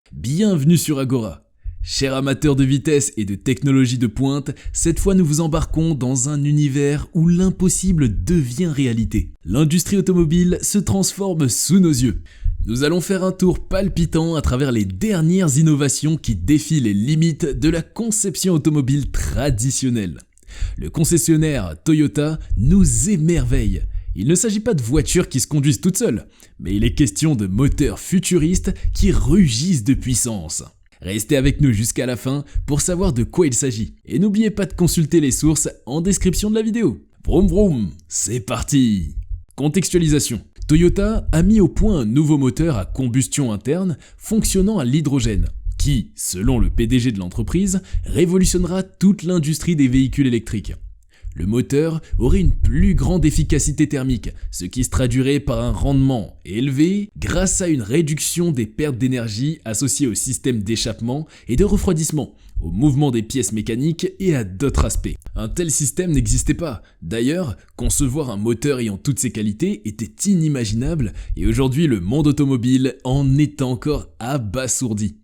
Bienvenue sur Agora. Chers amateurs de vitesse et de technologie de pointe, cette fois nous vous embarquons dans un univers où l'impossible devient réalité. L'industrie automobile se transforme sous nos yeux. Nous allons faire un tour palpitant à travers les dernières innovations qui défient les limites de la conception automobile traditionnelle. Le concessionnaire Toyota nous émerveille. Il ne s'agit pas de voitures qui se conduisent toutes seules, mais il est question de moteurs futuristes qui rugissent de puissance. Restez avec nous jusqu'à la fin pour savoir de quoi il s'agit. Et n'oubliez pas de consulter les sources en description de la vidéo. Vroom vroom, c'est parti! Contextualisation. Toyota a mis au point un nouveau moteur à combustion interne fonctionnant à l'hydrogène, qui, selon le PDG de l'entreprise, révolutionnera toute l'industrie des véhicules électriques. Le moteur aurait une plus grande efficacité thermique, ce qui se traduirait par un rendement élevé grâce à une réduction des pertes d'énergie associées au système d'échappement et de refroidissement, au mouvement des pièces mécaniques et à d'autres aspects. Un tel système n'existait pas. D'ailleurs, concevoir un moteur ayant toutes ces qualités était inimaginable et aujourd'hui le monde automobile en est encore abasourdi.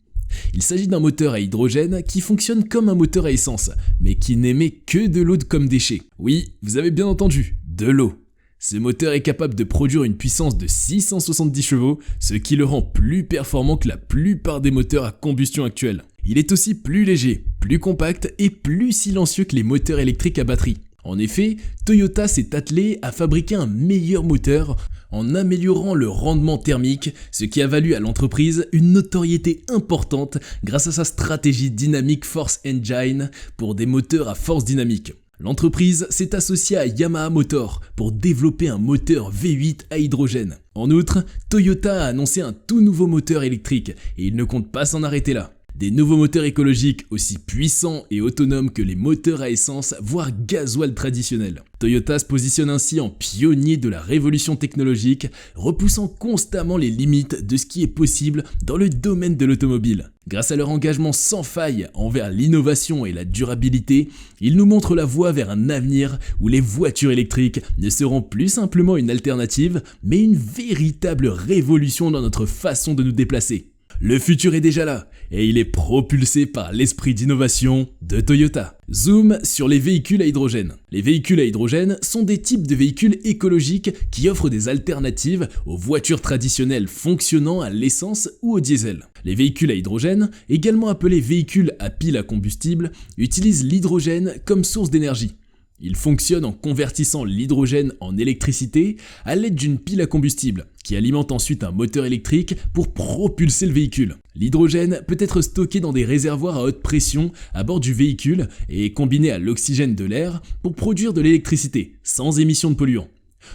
Il s'agit d'un moteur à hydrogène qui fonctionne comme un moteur à essence, mais qui n'émet que de l'eau comme déchet. Oui, vous avez bien entendu, de l'eau. Ce moteur est capable de produire une puissance de 670 chevaux, ce qui le rend plus performant que la plupart des moteurs à combustion actuels. Il est aussi plus léger, plus compact et plus silencieux que les moteurs électriques à batterie. En effet, Toyota s'est attelé à fabriquer un meilleur moteur en améliorant le rendement thermique, ce qui a valu à l'entreprise une notoriété importante grâce à sa stratégie Dynamic Force Engine pour des moteurs à force dynamique. L'entreprise s'est associée à Yamaha Motor pour développer un moteur V8 à hydrogène. En outre, Toyota a annoncé un tout nouveau moteur électrique et il ne compte pas s'en arrêter là. Des nouveaux moteurs écologiques aussi puissants et autonomes que les moteurs à essence, voire gasoil traditionnels. Toyota se positionne ainsi en pionnier de la révolution technologique, repoussant constamment les limites de ce qui est possible dans le domaine de l'automobile. Grâce à leur engagement sans faille envers l'innovation et la durabilité, ils nous montrent la voie vers un avenir où les voitures électriques ne seront plus simplement une alternative, mais une véritable révolution dans notre façon de nous déplacer. Le futur est déjà là, et il est propulsé par l'esprit d'innovation de Toyota. Zoom sur les véhicules à hydrogène. Les véhicules à hydrogène sont des types de véhicules écologiques qui offrent des alternatives aux voitures traditionnelles fonctionnant à l'essence ou au diesel. Les véhicules à hydrogène, également appelés véhicules à pile à combustible, utilisent l'hydrogène comme source d'énergie. Il fonctionne en convertissant l'hydrogène en électricité à l'aide d'une pile à combustible, qui alimente ensuite un moteur électrique pour propulser le véhicule. L'hydrogène peut être stocké dans des réservoirs à haute pression à bord du véhicule et combiné à l'oxygène de l'air pour produire de l'électricité, sans émission de polluants.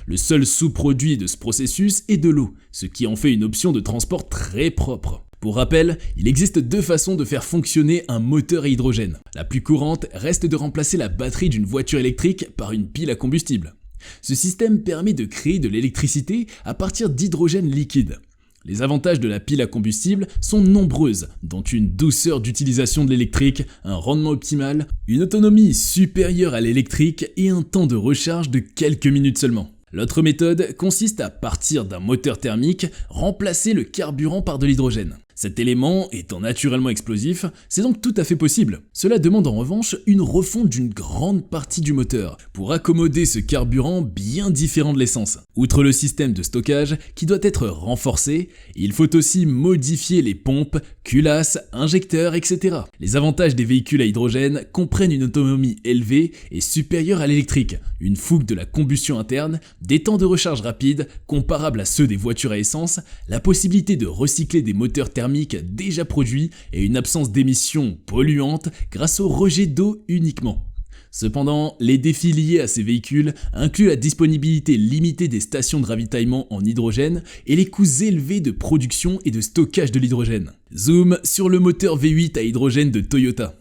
Le seul sous-produit de ce processus est de l'eau, ce qui en fait une option de transport très propre. Pour rappel, il existe deux façons de faire fonctionner un moteur à hydrogène. La plus courante reste de remplacer la batterie d'une voiture électrique par une pile à combustible. Ce système permet de créer de l'électricité à partir d'hydrogène liquide. Les avantages de la pile à combustible sont nombreuses, dont une douceur d'utilisation de l'électrique, un rendement optimal, une autonomie supérieure à l'électrique et un temps de recharge de quelques minutes seulement. L'autre méthode consiste à partir d'un moteur thermique, remplacer le carburant par de l'hydrogène. Cet élément étant naturellement explosif, c'est donc tout à fait possible. Cela demande en revanche une refonte d'une grande partie du moteur pour accommoder ce carburant bien différent de l'essence. Outre le système de stockage qui doit être renforcé, il faut aussi modifier les pompes, culasses, injecteurs, etc. Les avantages des véhicules à hydrogène comprennent une autonomie élevée et supérieure à l'électrique, une fougue de la combustion interne, des temps de recharge rapides comparables à ceux des voitures à essence, la possibilité de recycler des moteurs thermiques déjà produits et une absence d'émissions polluantes grâce au rejet d'eau uniquement. Cependant, les défis liés à ces véhicules incluent la disponibilité limitée des stations de ravitaillement en hydrogène et les coûts élevés de production et de stockage de l'hydrogène. Zoom sur le moteur V8 à hydrogène de Toyota.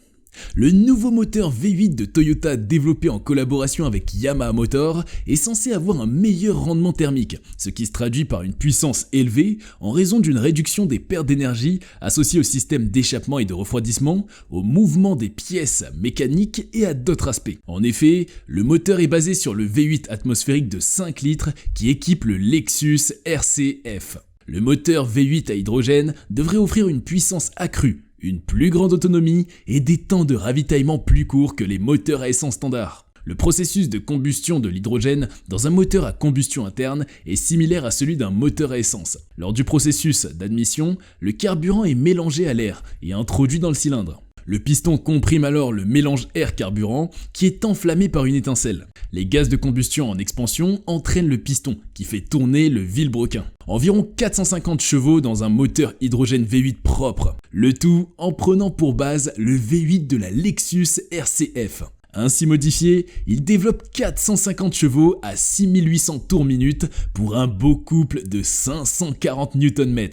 Le nouveau moteur V8 de Toyota développé en collaboration avec Yamaha Motor est censé avoir un meilleur rendement thermique, ce qui se traduit par une puissance élevée en raison d'une réduction des pertes d'énergie associées au système d'échappement et de refroidissement, au mouvement des pièces mécaniques et à d'autres aspects. En effet, le moteur est basé sur le V8 atmosphérique de 5 litres qui équipe le Lexus RCF. Le moteur V8 à hydrogène devrait offrir une puissance accrue, une plus grande autonomie et des temps de ravitaillement plus courts que les moteurs à essence standard. Le processus de combustion de l'hydrogène dans un moteur à combustion interne est similaire à celui d'un moteur à essence. Lors du processus d'admission, le carburant est mélangé à l'air et introduit dans le cylindre. Le piston comprime alors le mélange air-carburant qui est enflammé par une étincelle. Les gaz de combustion en expansion entraînent le piston qui fait tourner le vilebrequin. Environ 450 chevaux dans un moteur hydrogène V8 propre. Le tout en prenant pour base le V8 de la Lexus RCF. Ainsi modifié, il développe 450 chevaux à 6800 tours minute pour un beau couple de 540 Nm.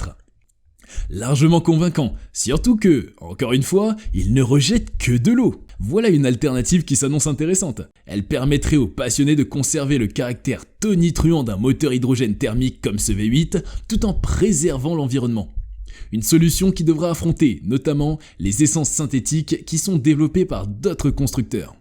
Largement convaincant, surtout que, encore une fois, il ne rejette que de l'eau. Voilà une alternative qui s'annonce intéressante. Elle permettrait aux passionnés de conserver le caractère tonitruant d'un moteur hydrogène thermique comme ce V8, tout en préservant l'environnement. Une solution qui devra affronter notamment les essences synthétiques qui sont développées par d'autres constructeurs.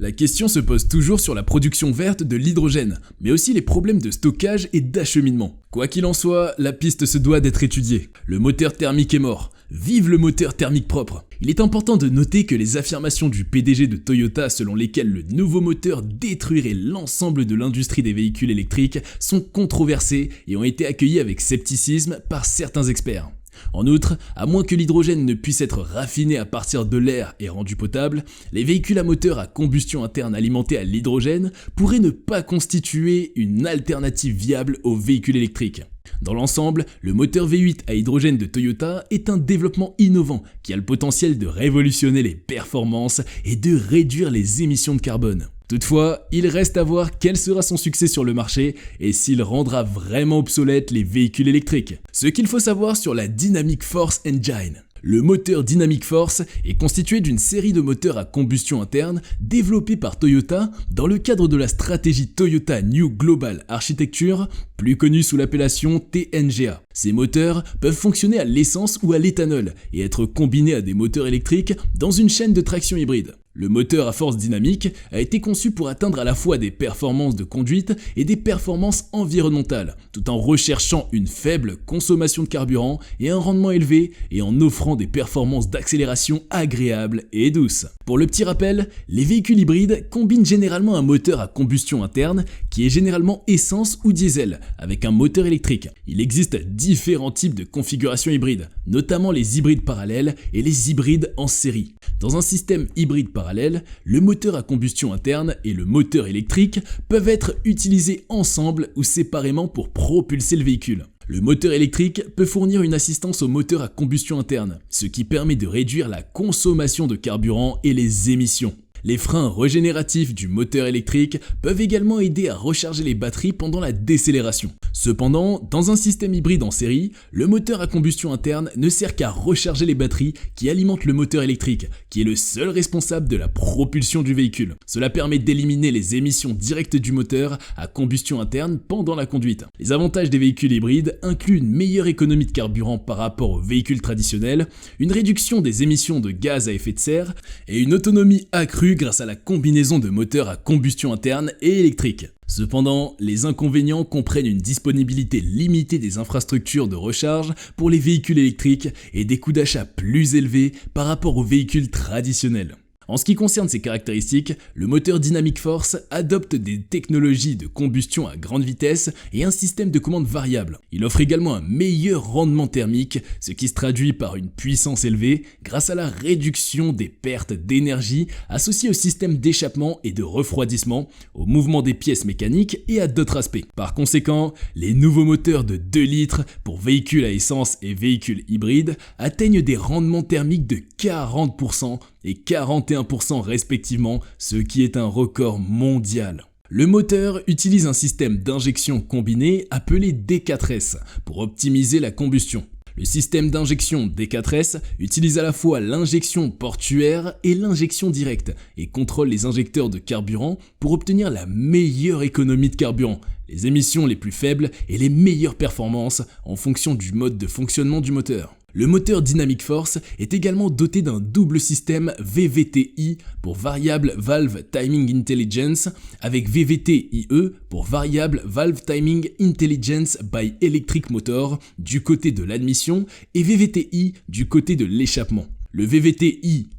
La question se pose toujours sur la production verte de l'hydrogène, mais aussi les problèmes de stockage et d'acheminement. Quoi qu'il en soit, la piste se doit d'être étudiée. Le moteur thermique est mort. Vive le moteur thermique propre! Il est important de noter que les affirmations du PDG de Toyota selon lesquelles le nouveau moteur détruirait l'ensemble de l'industrie des véhicules électriques sont controversées et ont été accueillies avec scepticisme par certains experts. En outre, à moins que l'hydrogène ne puisse être raffiné à partir de l'air et rendu potable, les véhicules à moteur à combustion interne alimentés à l'hydrogène pourraient ne pas constituer une alternative viable aux véhicules électriques. Dans l'ensemble, le moteur V8 à hydrogène de Toyota est un développement innovant qui a le potentiel de révolutionner les performances et de réduire les émissions de carbone. Toutefois, il reste à voir quel sera son succès sur le marché et s'il rendra vraiment obsolètes les véhicules électriques. Ce qu'il faut savoir sur la Dynamic Force Engine. Le moteur Dynamic Force est constitué d'une série de moteurs à combustion interne développés par Toyota dans le cadre de la stratégie Toyota New Global Architecture, plus connue sous l'appellation TNGA. Ces moteurs peuvent fonctionner à l'essence ou à l'éthanol et être combinés à des moteurs électriques dans une chaîne de traction hybride. Le moteur à force dynamique a été conçu pour atteindre à la fois des performances de conduite et des performances environnementales, tout en recherchant une faible consommation de carburant et un rendement élevé et en offrant des performances d'accélération agréables et douces. Pour le petit rappel, les véhicules hybrides combinent généralement un moteur à combustion interne qui est généralement essence ou diesel avec un moteur électrique. Il existe différents types de configurations hybrides, notamment les hybrides parallèles et les hybrides en série. Dans un système hybride parallèle, le moteur à combustion interne et le moteur électrique peuvent être utilisés ensemble ou séparément pour propulser le véhicule. Le moteur électrique peut fournir une assistance au moteur à combustion interne, ce qui permet de réduire la consommation de carburant et les émissions. Les freins régénératifs du moteur électrique peuvent également aider à recharger les batteries pendant la décélération. Cependant, dans un système hybride en série, le moteur à combustion interne ne sert qu'à recharger les batteries qui alimentent le moteur électrique, qui est le seul responsable de la propulsion du véhicule. Cela permet d'éliminer les émissions directes du moteur à combustion interne pendant la conduite. Les avantages des véhicules hybrides incluent une meilleure économie de carburant par rapport aux véhicules traditionnels, une réduction des émissions de gaz à effet de serre et une autonomie accrue grâce à la combinaison de moteurs à combustion interne et électrique. Cependant, les inconvénients comprennent une disponibilité limitée des infrastructures de recharge pour les véhicules électriques et des coûts d'achat plus élevés par rapport aux véhicules traditionnels. En ce qui concerne ses caractéristiques, le moteur Dynamic Force adopte des technologies de combustion à grande vitesse et un système de commande variable. Il offre également un meilleur rendement thermique, ce qui se traduit par une puissance élevée grâce à la réduction des pertes d'énergie associées au système d'échappement et de refroidissement, au mouvement des pièces mécaniques et à d'autres aspects. Par conséquent, les nouveaux moteurs de 2 litres pour véhicules à essence et véhicules hybrides atteignent des rendements thermiques de 40% et 41% respectivement, ce qui est un record mondial. Le moteur utilise un système d'injection combiné appelé D4S pour optimiser la combustion. Le système d'injection D4S utilise à la fois l'injection portuaire et l'injection directe et contrôle les injecteurs de carburant pour obtenir la meilleure économie de carburant, les émissions les plus faibles et les meilleures performances en fonction du mode de fonctionnement du moteur. Le moteur Dynamic Force est également doté d'un double système VVTi pour Variable Valve Timing Intelligence avec VVTIE pour Variable Valve Timing Intelligence by Electric Motor du côté de l'admission et VVTi du côté de l'échappement. Le VVTIE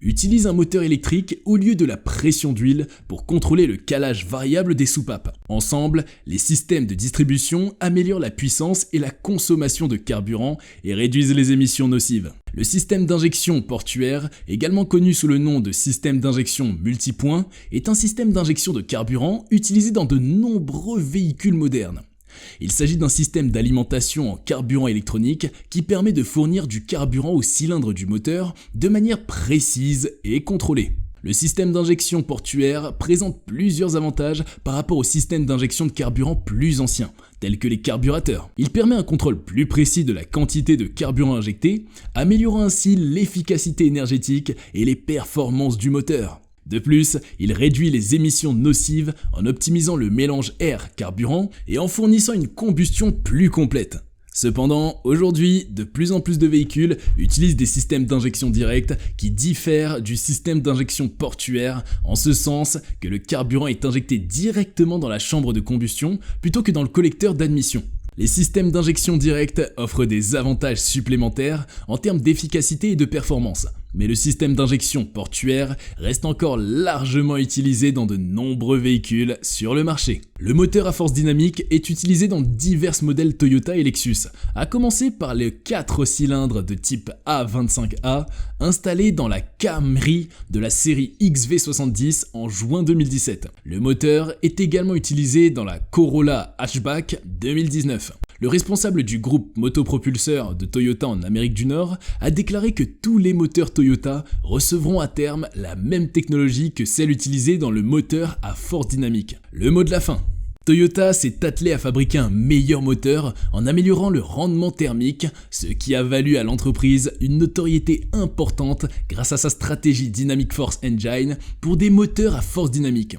utilise un moteur électrique au lieu de la pression d'huile pour contrôler le calage variable des soupapes. Ensemble, les systèmes de distribution améliorent la puissance et la consommation de carburant et réduisent les émissions nocives. Le système d'injection portuaire, également connu sous le nom de système d'injection multipoint, est un système d'injection de carburant utilisé dans de nombreux véhicules modernes. Il s'agit d'un système d'alimentation en carburant électronique qui permet de fournir du carburant au cylindre du moteur de manière précise et contrôlée. Le système d'injection portuaire présente plusieurs avantages par rapport au système d'injection de carburant plus ancien, tels que les carburateurs. Il permet un contrôle plus précis de la quantité de carburant injecté, améliorant ainsi l'efficacité énergétique et les performances du moteur. De plus, il réduit les émissions nocives en optimisant le mélange air-carburant et en fournissant une combustion plus complète. Cependant, aujourd'hui, de plus en plus de véhicules utilisent des systèmes d'injection directe qui diffèrent du système d'injection portuaire en ce sens que le carburant est injecté directement dans la chambre de combustion plutôt que dans le collecteur d'admission. Les systèmes d'injection directe offrent des avantages supplémentaires en termes d'efficacité et de performance, mais le système d'injection portuaire reste encore largement utilisé dans de nombreux véhicules sur le marché. Le moteur à force dynamique est utilisé dans divers modèles Toyota et Lexus, à commencer par les 4 cylindres de type A25A installés dans la Camry de la série XV70 en juin 2017. Le moteur est également utilisé dans la Corolla Hatchback 2019. Le responsable du groupe motopropulseur de Toyota en Amérique du Nord a déclaré que tous les moteurs Toyota recevront à terme la même technologie que celle utilisée dans le moteur à force dynamique. Le mot de la fin. Toyota s'est attelé à fabriquer un meilleur moteur en améliorant le rendement thermique, ce qui a valu à l'entreprise une notoriété importante grâce à sa stratégie Dynamic Force Engine pour des moteurs à force dynamique.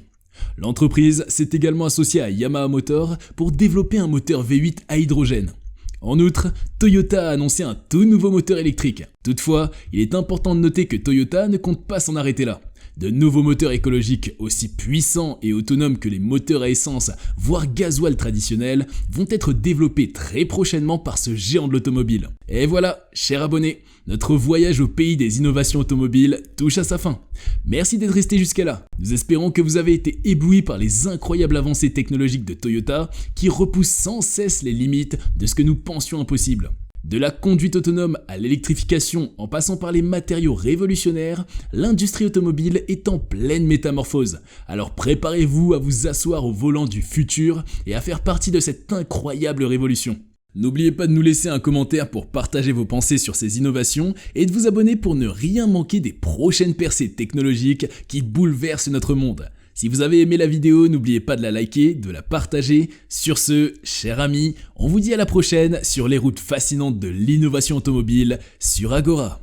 L'entreprise s'est également associée à Yamaha Motor pour développer un moteur V8 à hydrogène. En outre, Toyota a annoncé un tout nouveau moteur électrique. Toutefois, il est important de noter que Toyota ne compte pas s'en arrêter là. De nouveaux moteurs écologiques aussi puissants et autonomes que les moteurs à essence, voire gasoil traditionnels, vont être développés très prochainement par ce géant de l'automobile. Et voilà, chers abonnés, notre voyage au pays des innovations automobiles touche à sa fin. Merci d'être resté jusqu'à là. Nous espérons que vous avez été éblouis par les incroyables avancées technologiques de Toyota qui repoussent sans cesse les limites de ce que nous pensions impossible. De la conduite autonome à l'électrification en passant par les matériaux révolutionnaires, l'industrie automobile est en pleine métamorphose. Alors préparez-vous à vous asseoir au volant du futur et à faire partie de cette incroyable révolution. N'oubliez pas de nous laisser un commentaire pour partager vos pensées sur ces innovations et de vous abonner pour ne rien manquer des prochaines percées technologiques qui bouleversent notre monde. Si vous avez aimé la vidéo, n'oubliez pas de la liker, de la partager. Sur ce, chers amis, on vous dit à la prochaine sur les routes fascinantes de l'innovation automobile sur Agora.